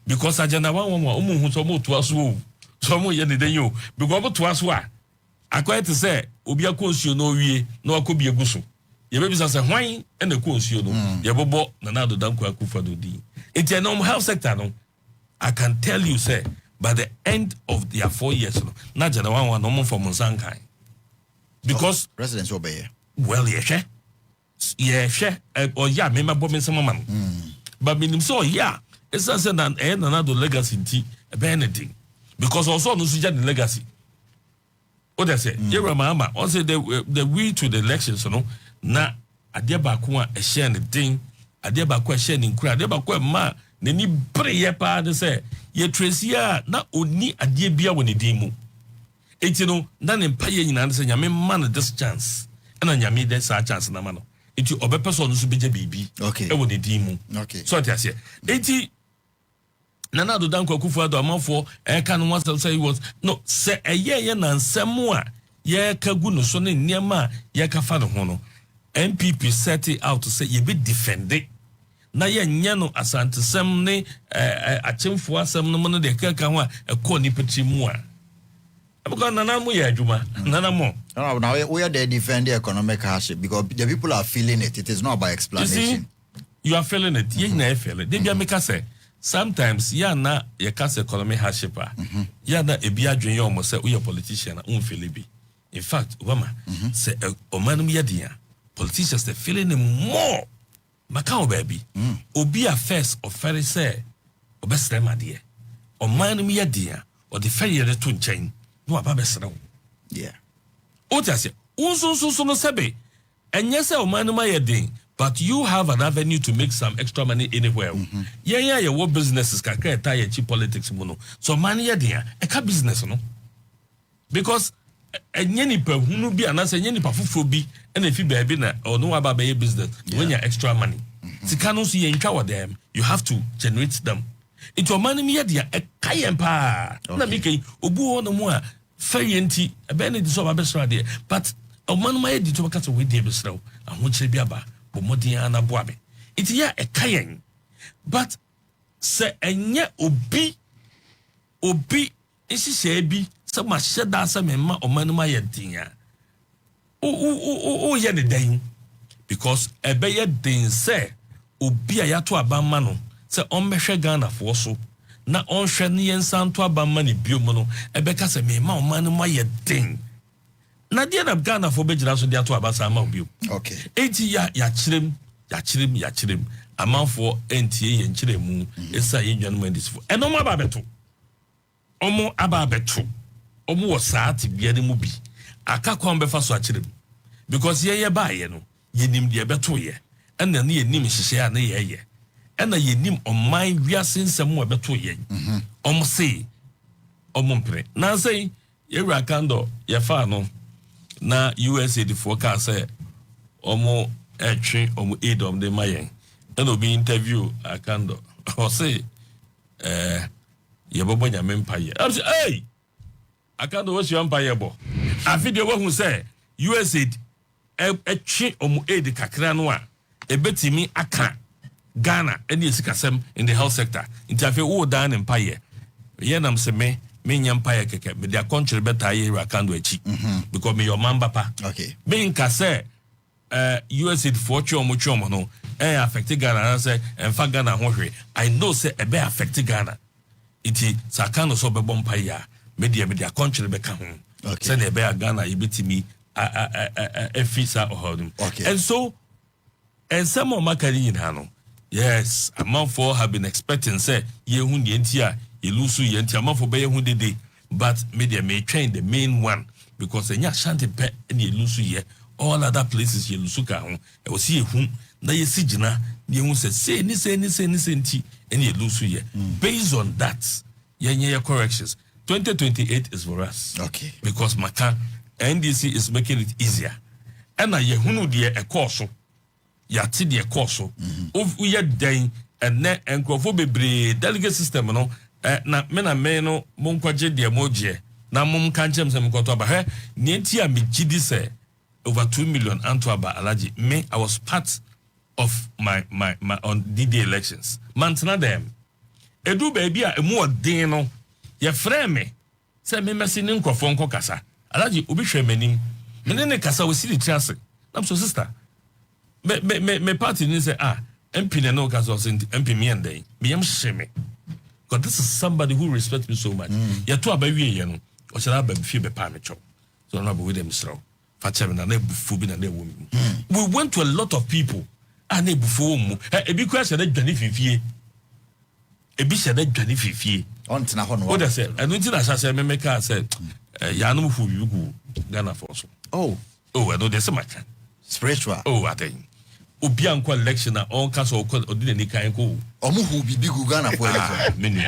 because agenda 111 omo hu so mo to aso so mo ye ne den yo because mo to aso a akwai to say obi akonsuo no wie na akobi eguso ye be bisa say hwan na akonsuo no ye bobo na na do danko akufa do di it no health sector no I can tell you say by the end of their 4 years no na agenda 111 no mo for monsankai because residents obey well yeah or yeah me ma bomi some man but minim so yeah it's as an another legacy nti anything because also no suja the legacy what they say yera mama on say the way to the elections no na ade ba ko a share ne thing ade ba ko a share ne nkura ade ba ko ma ne ni breye pa de say ye tracy a na oni ade bia woni din mu enti no na ne mpaye nyina de say nyame man this chance na nyame de sa chance na ma no enti obepeso no so beja bibi okay e woni din mu okay so ati ase enti nana do danko akufu ado amanfo e ka no was say was no say eye na nsem a ye ka gu no so ne niema ye ka fa no ho no NPP set it out to say ye be defend na ye nya no asantesem ne achemfo asem no no de ka ho a e ko ni peti mu a because nana mo ye adwuma nana mo now we are there defend the economic hardship because the people are feeling it is not by explanation you are feeling it ye na feel it they be make us say sometimes ya na ye ka say economic hardship ya na ebi adwen ye omo say we politician na unfeel bi in fact obama say omanum ye dia politicians they feeling more makao baby obi a first of ferry say obesrema de omanum ye dia or the ferry ye to nchen no ababesra yeah otase unso no sebe enye say omanum ye din but you have an avenue to make some extra money anywhere. Yeah, what businesses can create cheap politics mono. So money there, a car business no. Because any per who be an answer any pafu be and if you be na or no about business when you extra money. So cannot see in cover them, you have to generate them. It's your money me there a kayan pa. Na make obu no more fairenti a benefit so abesra there. But a man my edit to cut away the besra and which be aba. Bomodiana boabe. It's ya a kayen. But say enya obi isi sebi sa ma sheda sa memma omanuma yedin o ye ne den because ebe ye den say obi ayato abamma no say onbehwe Ghana fo so na onhwe ne yensanto abamma ne biom no ebe ka say memma omanuma yedin na dia na Ghana for bejira so dia to abasa ama obi okay enti ya chirem amanfo entie ye nchiremu esa ye nwanum andisfo eno ababeto omo wosaati bia ne mu bi aka kwa mbefa so achirem because ye baaye no ye nim de beto ye ena ne ye nim hihye a ne ye ena ye nim oman wiase nsem wo beto ye omo sei omo mpre na sei ye wura kando ye fa no na USA the forecast say omo etwe omo aid de mayen and obi interview akando o say ye bobo nya mempaye I say hey akando was your empire bo a video wo say USA etwe omo aid kakra no a ebetimi aka Ghana and esikasem in the health sector interfere wo dan empire ye nam se me empire keke me dia country better ye rakando echi because me your man papa okay me nka say USA for chomo no affect Ghana say enfa Ghana ho hwe I know say e be affect Ghana iti sakano so be bompa ya me dia country be ka ho say na e be Ghana e betimi efisa ohodum okay and so And some of my career in yes, a month for have been expecting say ye hun yentia, ye lusu yentia, month for bay hun day, but media may train the main one because the nya shanty pet and ye lusu ye, all other places ye lusuka hon, I will see whom na ye sijina, ye hun say ni senti, and ye lusu ye. Based on that, ye corrections. 2028 is for us. Okay. Because Maka NDC is making it easier. And ye hunu de a course. Yati de a course. Of we are dying and net and bebre delegate system no. Na mena meno monkwaje de emoji. Na mum kanchem sem kotoba he. Nienti a mi gidi say over 2 million Antwaba alaji. Me, I was part of my on DD elections. Mantana them. Edu baby a emu odin ye frame me say me mesi ni nkrofo nko kasa alaji obi hwe manim me ne kasa we siri triase na so sister me party ni say MP ne no kasa so MP me and me yam sheme because this is somebody who respects me so much ye to abawie ye no o shara ba fie be pa me cho so na bo we dem sro fa chem na bufu bi na wo mi we went to a lot of people and na bufu mu e bi kwa shara dwane fifie e bi shara dwane fifie on tina ho no what I said and until I say me make say ya no fu yugu Ghana for so I know there's so much spiritual I think obi anko election na on cast or odi ni kan ko omo hu bibi gu Ghana for election menu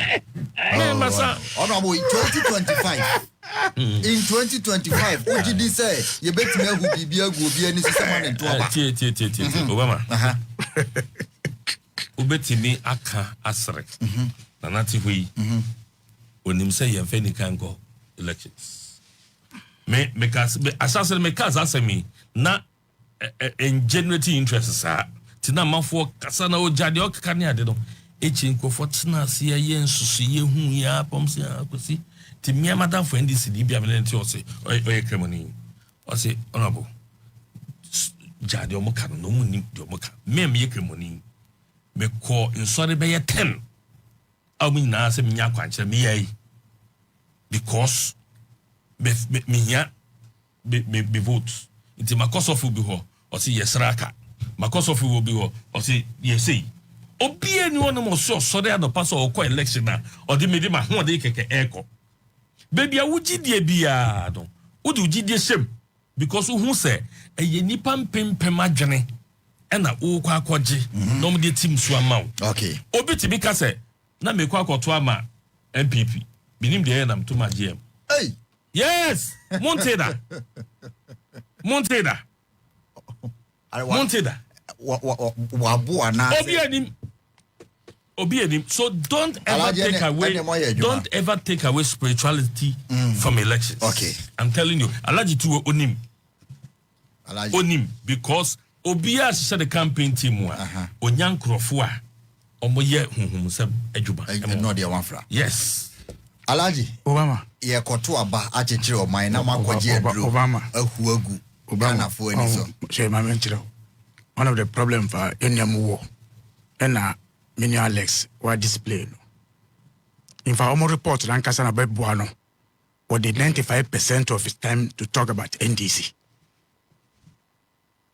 masa ono mo 2025 in 2025 ogidi say ye betime hu bibi agu obi ani sisama ne to aba tie Obama obetimi aka asre na nati hui onim say ye fe ni kan go elections me asase me cause asemi na ingenuity interests are tina mafo kasa na ojade okaka ne ade no echinko for tina se ye nsusu ye hu ya pomse akosi ti mia madam for NDC di bia me nti o se oye kremoni o se honorable jade omoka no mu ni de omoka me ye kremoni me ko insori be ye 10 awu na se nya kwanche me ye because me ya be vote nti makosofu bi ho o si yesraka makosofu wo bi ho o si yesei obi ani won mo so dey no pass o ko election na o de medi ma ho de keke eko baby a wugidie bia don wo de wugidie shem because who say eye nipa mpempem adwene e na wo kwa akọje no mo de team so amaw okay obi ti bi ka say na me kwa akọto ama NPP binim de na mtuma GM hey yes Monteda wabu ana obi anim so don't ever take away spirituality from elections. Okay, I'm telling you alaji tu onim because obi a share the campaign team wa onyankrofo a omoye hunhumsem adwuma no dey one fra yes alaji Obama ye koto aba achechire o man na makwaje aduro Obama ahuagu Obama for any so say my menchiro one of the problem for enyam war na mini Alex were display no in fact almost report lankasa na bebo no or the 95% of his time to talk about NDC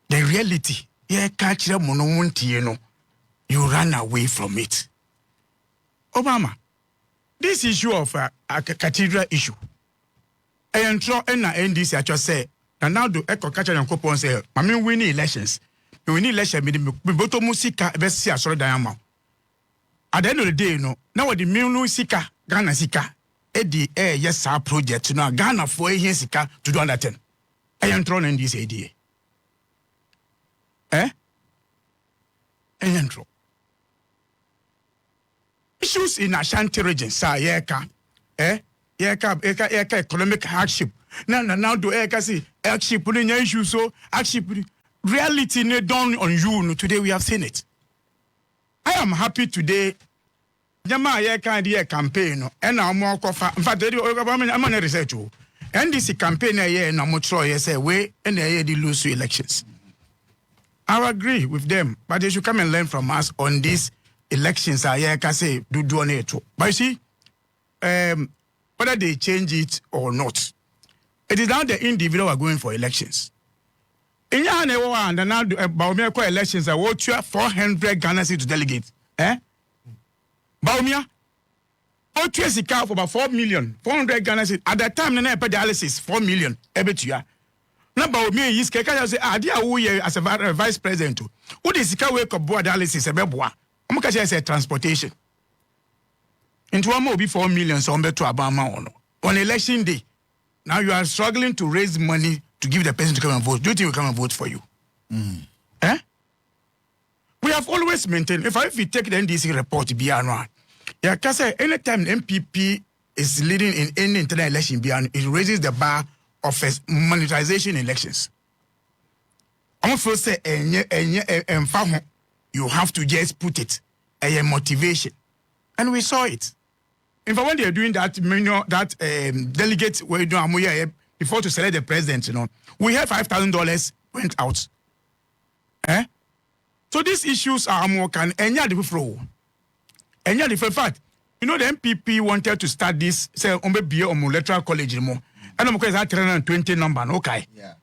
the reality ye catch them no wontie no you run away from it Obama this issue of a cathedral issue and NDC actually say and now do echo catch and coupon say I mean we need elections we need election me boto musika be see asoro dan ama at the end of the day no now the minu sika Ghana sika e di yes our project no Ghana for here sika to do under 10 and throw NDC idea and throw issues in Ashanti region sa yeka economic hardship now do see hardship in issue so hardship reality ne done on you no today we have seen it. I am happy today jama yeka the campaign no and na mo kofa in fact I'm on research NDC campaign here na mo try say we and here the lose elections. I agree with them but they should come and learn from us on these elections I can say do on it. But you see, whether they change it or not, it is now the individual who are going for elections. In your and now Baumia elections, I want you 400 Ghana to delegate. Baumia, what you see for about 4 million, 400 Ghana at that time, the dialysis 4 million every year. Now, Baumia is Kaka say, Adia, as a vice president, who is the wake of board dialysis a beboa. Mukacha say transportation. Into one more be 4 million, so to Obama on election day. Now you are struggling to raise money to give the person to come and vote. Do you think we come and vote for you? We have always maintained, if we take the NDC report, yeah, because anytime NPP is leading in any internal election, it raises the bar of monetization elections. I'm first say, you have to just put it a motivation, and we saw it. In fact, when they are doing that, delegates were doing before to select the president, we had $5,000 went out. So these issues are more can any different. Any different fact. The NPP wanted to start this say Electoral college and I'm going to 320 number. Okay. Yeah.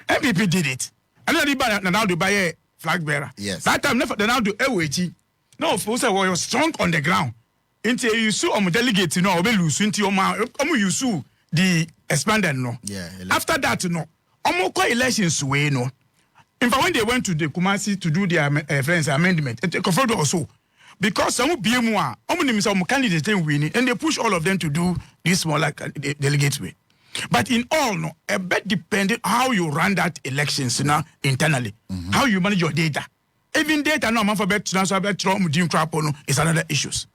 NPP did it. And then now they buy a flag bearer. Yes. That time never now do AWT. No, for say was strong on the ground. Until you sue delegates, lose into you sue the expanded Yeah. After that, elections way In fact, when they went to the Kumasi to do their friends amendment, it confirmed also because some BMWA, some candidates winning, and they push all of them to do this smaller delegates way. But in all, a bit dependent how you run that elections internally, how you manage your data. Even data no man for bet transfer bet throw mudim crap no is another issues.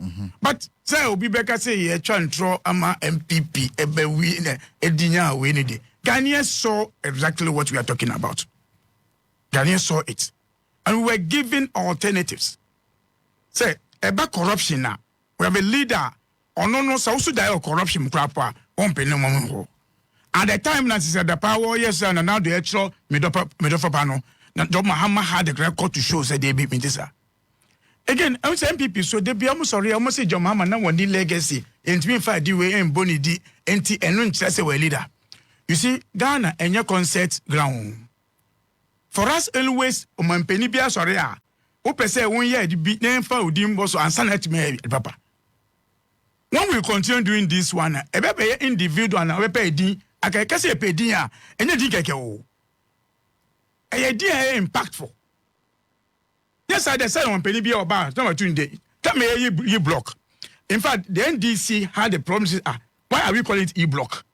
But say Obi Beka say ye try and throw ama NPP ebe we edinya we need. Ghanaians saw exactly what we are talking about. Ghanaians saw it. And we were given alternatives. Say about corruption now. We have a leader or no so also die of corruption crap on penny. At the time that said the power yes and now the actual middle panel. John Mahama had the record to show that they beat me this. Again, I was NPP, so they be almost sorry, almost say John Mahama now one legacy, and to me, if I do and Bonnie D, NT, and non chess away leader. You see, Ghana and your concert ground. For us, always, my penny be a sorry, Ope say 1 year, the beat name for Udim was and son at me, Papa. When we continue doing this one, a baby individual and a pay D, I can say a pay dia, and a dick. A idea impactful. Yes, I said on penny be about number 2 day. Come here, you block. In fact, the NDC had the promises. Why are we calling it e-block?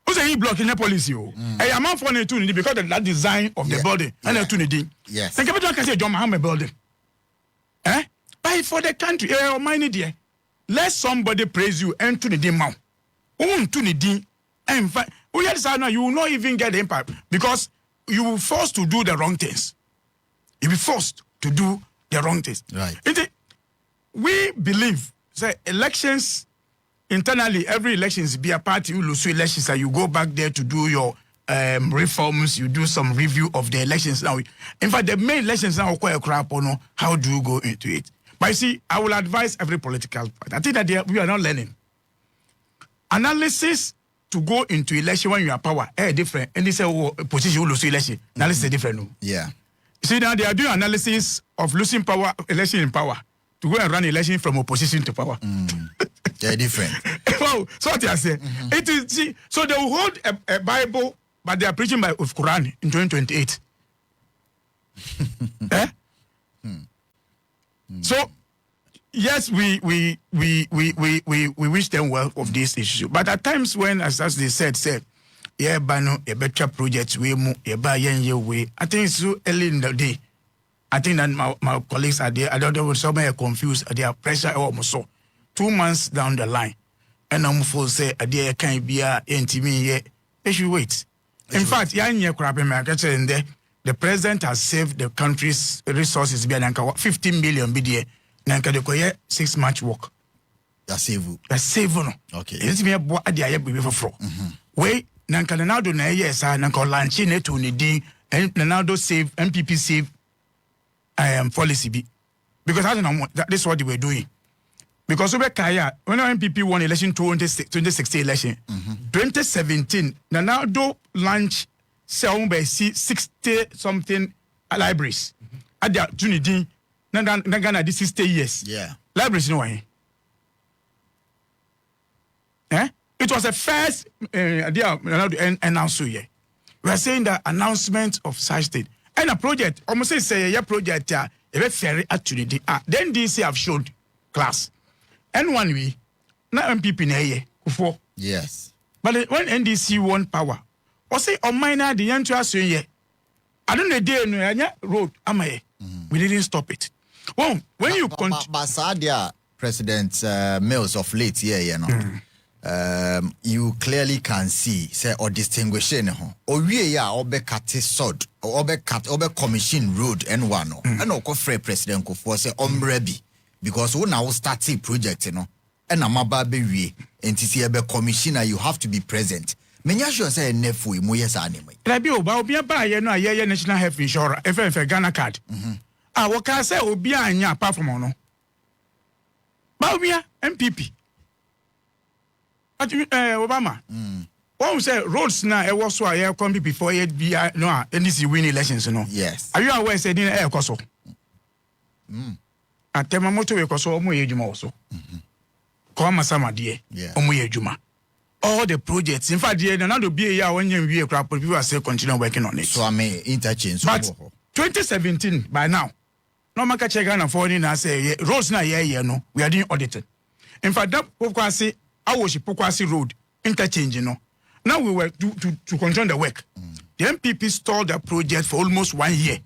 Who's a e-block in the policy? A amount for the because of that design of the building and the opportunity. Yes. And capital can say John Mahama building. But for the country, idea. Let somebody praise you and to the demand. To the and you will not even get the impact because you will be forced to do the wrong things. You'll be forced to do the wrong things. Right. We believe that elections internally, every elections be a party who lose elections, and you go back there to do your reforms, you do some review of the elections now. In fact, the main elections now are quite a crap on how do you go into it. But you see, I will advise every political party. I think that we are not learning. Analysis to go into election when you are power, different. And they say, position lose election. Analysis is different. No? Yeah. See, now they are doing analysis of losing power, election in power, to go and run election from opposition to power. They're different. Wow, so what I say. It is, see, so they will hold a Bible, but they are preaching by of Quran in 2028. So, yes, we wish them well of this issue. But at times when, as they said, yeah, bano, a better project, we move, a buy way. I think it's so early in the day. I think that my colleagues are there. I don't know, some are confused. They are pressure almost so. 2 months down the line. And I'm full say, a dear can't be a NTV yet. They should wait. In fact, the president has saved the country's resources beyond 15 million BDA. Nanka de 6 months work. That's save. Okay. It's me a boy at the IB for. Wait, Nanka Nanado na yes, Nanka Lanchine to Nidi, and Nanado save, NPP save policy be. Because I don't know that this is what they were doing. Because when NPP won election 2016 election, 2017, Nanado launched say be see 60 something libraries. At the Trinity, Nagana this 60 years. Yeah. Libraries no way. It was a first announcement. We are saying the announcement of such state. And a project, almost say a project, a very fair actually. Then NDC have showed class. And one way, not NPP na before. Yes. But when NDC won power, or say on minor the entrance ye. I don't know day no road am I. We didn't stop it. Well, when you Basadia President Mills of late here, you know. You clearly can see say or distinguishing or we are obe kati sod or obe commission road and one and oko free president ko for say omrebi because we now start a project you know and amaba be we entity ebe commissioner you have to be present. Menya sure say nefu mo yes anime. Labi obi ba ye no aye national health insurance efe Ghana card. Wo ka say obi anya apart from no. Ba obi NPP. Obama. One say roads now it was so I come before it be no NDC win elections no. Yes. Are you aware say din e koso? Atema moto we koso omo ye djuma also. Ko masama de omo ye djuma. All the projects in fact there na do be here when you we crap people are still continue working on it. So I mean interchange. But 2017 by now no maka check Ghana for na say roads na here no we are doing auditing. In fact that of say Awoshi Road interchange, you know. Now we were to control the work. The NPP stalled the project for almost 1 year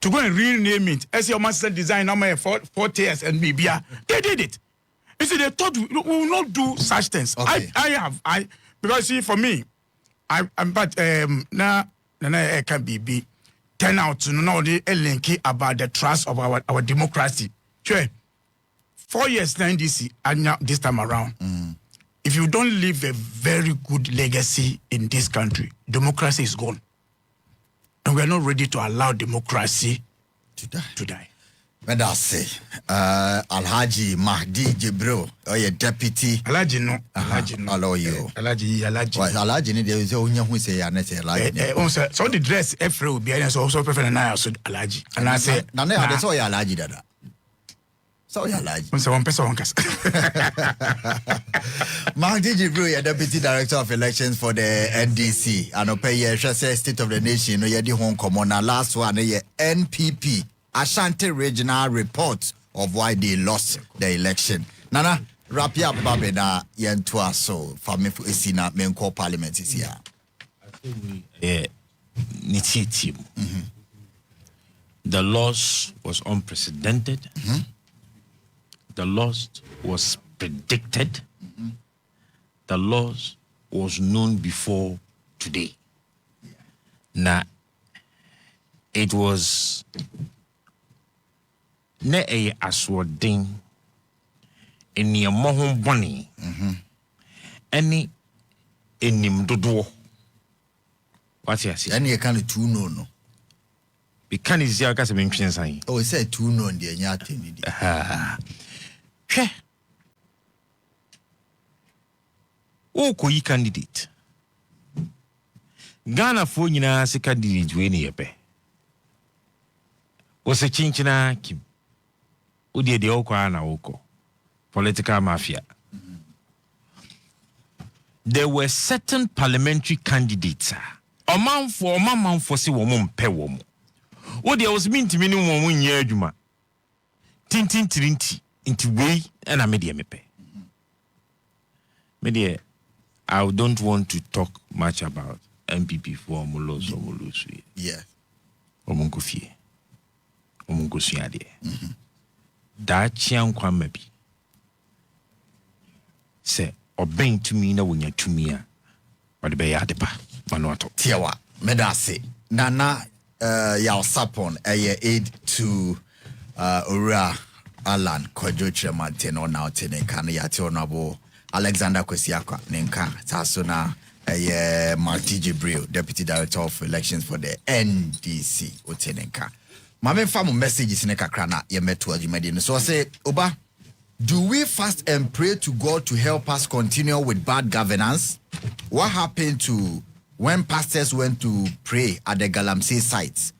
to go and rename it. As your master design number 40 years and maybe they did it. You see, they thought we will not do such things. Okay. I because see for me, I'm but now I can be turn out to know the link about the trust of our democracy. Sure. 4 years now NDC and now this time around. If you don't leave a very good legacy in this country, democracy is gone. And we are not ready to allow democracy to die. When I say Alhaji Mahdi Jibril or your deputy Alhaji no. Allow you. Alhaji need to say onya hu say ya say Alhaji. So the dress every will be also prefer na also Alhaji. And I say na na so ya Alhaji dada. So ya Alhaji. So one person one case. Mahdi Jibril, Deputy Director of Elections for the NDC. And pay ye say State of the Nation no ye di hon komo na last one ye NPP Ashanti Regional Report of why they lost the election. Nana Rapia Babena yentua so famifu esina menko parliament is here. The loss was unprecedented. The loss was predicted. The loss was known before today. Now, it was ne a aswording in your mohon bunny. Any enim dodo. What's your say? Any kind of two no. We can't see our case mention saying. Oh, it said two no in the nyati. Oh, koi candidate. Ghana for nyina se candidate we ne yepe. O se chinchina kim. O de okwa na oko. Political mafia. There were certain parliamentary candidates. Oman for se wo mo mpe wo mo. O de was mean to me no wo nya adwuma. Tintin tirinti into way and I made mepe. Media I don't want to talk much about NPP for Moloso Molosu. Yeah. Omunkofie. Omunkosuade. Da chian kwa mebi. Se obeng to me na wonya to me a ode be yadepa manuato. Tiawa medase. Nana yaw sapon aid to Ura Alan Kojo Tremante no now tenenka na yate onabo Alexander Kwesiakwa nenka tasona Marty Jibril, Deputy Director of Elections for the NDC Otenenka. Mame famu messages in Kakrana yemetu ajimedi. So I say, Oba, do we fast and pray to God to help us continue with bad governance? What happened to when pastors went to pray at the Galamsey sites,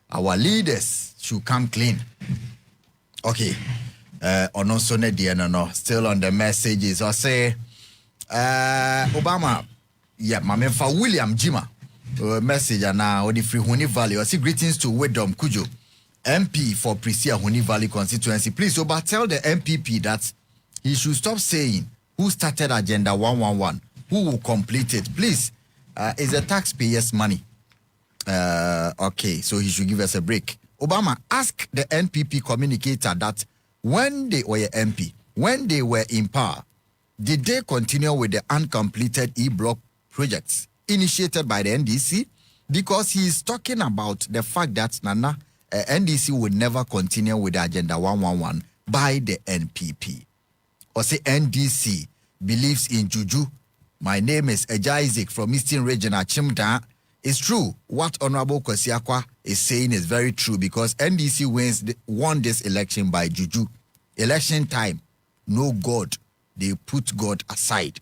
our leaders should come clean. Okay. Still on the messages. I say, Obama, yeah, my man for William Jima. Message and now the free Huni Valley. I see greetings to Wedom Kujo, MP for Prisia Huni Valley constituency. Please, Oba, tell the NPP that he should stop saying who started Agenda 111, who will complete it. Please, it's the taxpayers' money. Okay, so he should give us a break. Obama, ask the NPP communicator that when they were MP, when they were in power, did they continue with the uncompleted e-block projects initiated by the NDC? Because he is talking about the fact that NDC would never continue with the Agenda 111 by the NPP. Or say NDC believes in Juju. My name is Eja Isaac from Eastern Region at Chimda. It's true. What Honorable Kwesiakwa is saying is very true because NDC won this election by Juju. Election time, no God. They put God aside.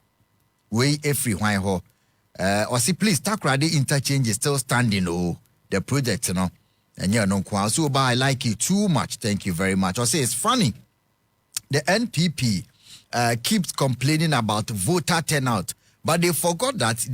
Way every while ho. Or see, please, Takrade interchange is still standing. Oh, the project, And yeah, no kwa. So, but I like it too much. Thank you very much. Or say it's funny. The NPP keeps complaining about voter turnout, but they forgot that